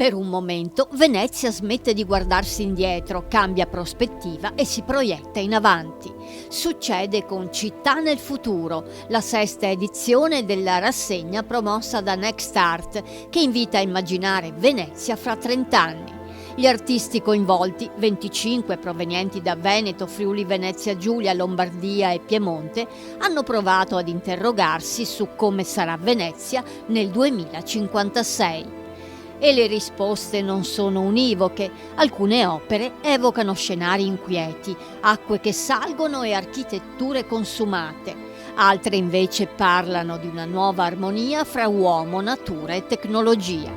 Per un momento Venezia smette di guardarsi indietro, cambia prospettiva e si proietta in avanti. Succede con Città nel futuro, la sesta edizione della rassegna promossa da Next Art, che invita a immaginare Venezia fra 30 anni. Gli artisti coinvolti, 25 provenienti da Veneto, Friuli Venezia Giulia, Lombardia e Piemonte, hanno provato ad interrogarsi su come sarà Venezia nel 2056. E le risposte non sono univoche. Alcune opere evocano scenari inquieti, acque che salgono e architetture consumate. Altre invece parlano di una nuova armonia fra uomo, natura e tecnologia.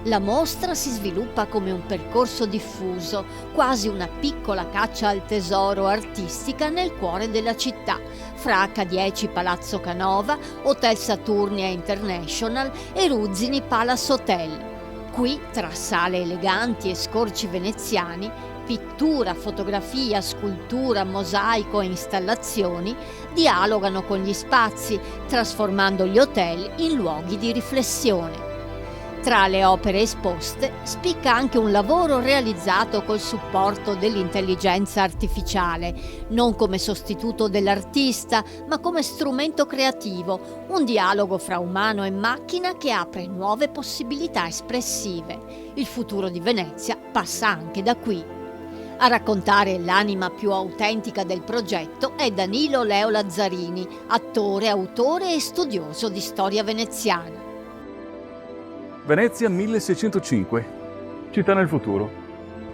La mostra si sviluppa come un percorso diffuso, quasi una piccola caccia al tesoro artistica nel cuore della città, fra H10 Palazzo Canova, Hotel Saturnia International e Ruzzini Palace Hotel. Qui, tra sale eleganti e scorci veneziani, pittura, fotografia, scultura, mosaico e installazioni dialogano con gli spazi, trasformando gli hotel in luoghi di riflessione. Tra le opere esposte spicca anche un lavoro realizzato col supporto dell'intelligenza artificiale, non come sostituto dell'artista, ma come strumento creativo, un dialogo fra umano e macchina che apre nuove possibilità espressive. Il futuro di Venezia passa anche da qui. A raccontare l'anima più autentica del progetto è Danilo Leo Lazzarini, attore, autore e studioso di storia veneziana. Venezia 1605, Città nel futuro.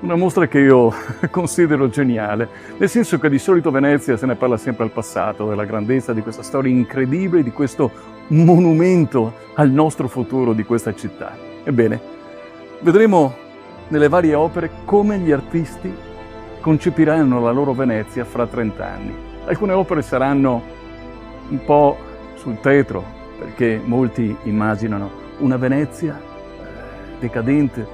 Una mostra che io considero geniale, nel senso che di solito Venezia se ne parla sempre al passato, della grandezza di questa storia incredibile, di questo monumento al nostro futuro di questa città. Ebbene, vedremo nelle varie opere come gli artisti concepiranno la loro Venezia fra 30 anni. Alcune opere saranno un po' sul tetro, perché molti immaginano una Venezia decadente,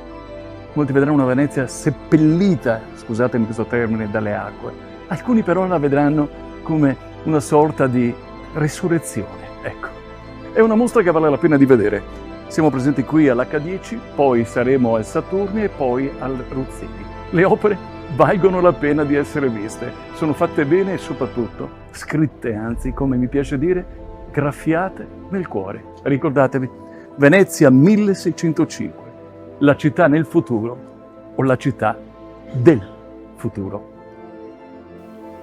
molti vedranno una Venezia seppellita, scusatemi questo termine, dalle acque. Alcuni però la vedranno come una sorta di resurrezione. Ecco, è una mostra che vale la pena di vedere. Siamo presenti qui all'H10, poi saremo al Saturni e poi al Ruzzini. Le opere valgono la pena di essere viste, sono fatte bene e soprattutto scritte, anzi, come mi piace dire, graffiate nel cuore. Ricordatevi, Venezia 1605, la città nel futuro o la città del futuro.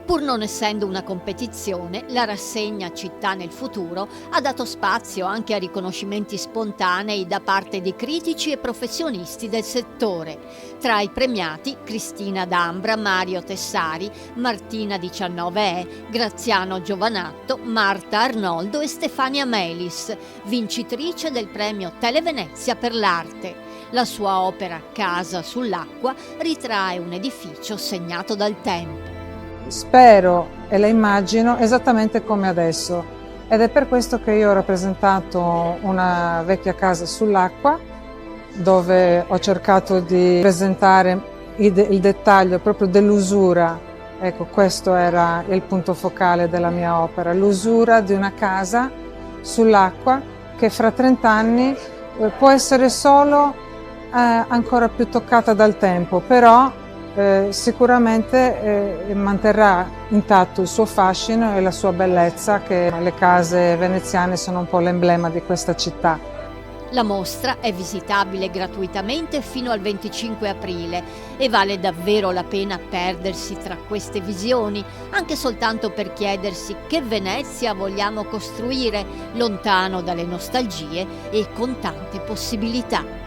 Pur non essendo una competizione, la rassegna Città nel futuro ha dato spazio anche a riconoscimenti spontanei da parte di critici e professionisti del settore. Tra i premiati Cristina D'Ambra, Mario Tessari, Martina 19E, Graziano Giovanatto, Marta Arnoldo e Stefania Melis, vincitrice del premio Televenezia per l'arte. La sua opera Casa sull'acqua ritrae un edificio segnato dal tempo. Spero e la immagino esattamente come adesso ed è per questo che io ho rappresentato una vecchia casa sull'acqua dove ho cercato di presentare il dettaglio proprio dell'usura. Ecco, questo era il punto focale della mia opera, l'usura di una casa sull'acqua che fra 30 anni può essere solo ancora più toccata dal tempo, però sicuramente manterrà intatto il suo fascino e la sua bellezza, che le case veneziane sono un po' l'emblema di questa città. La mostra è visitabile gratuitamente fino al 25 aprile e vale davvero la pena perdersi tra queste visioni, anche soltanto per chiedersi che Venezia vogliamo costruire, lontano dalle nostalgie e con tante possibilità.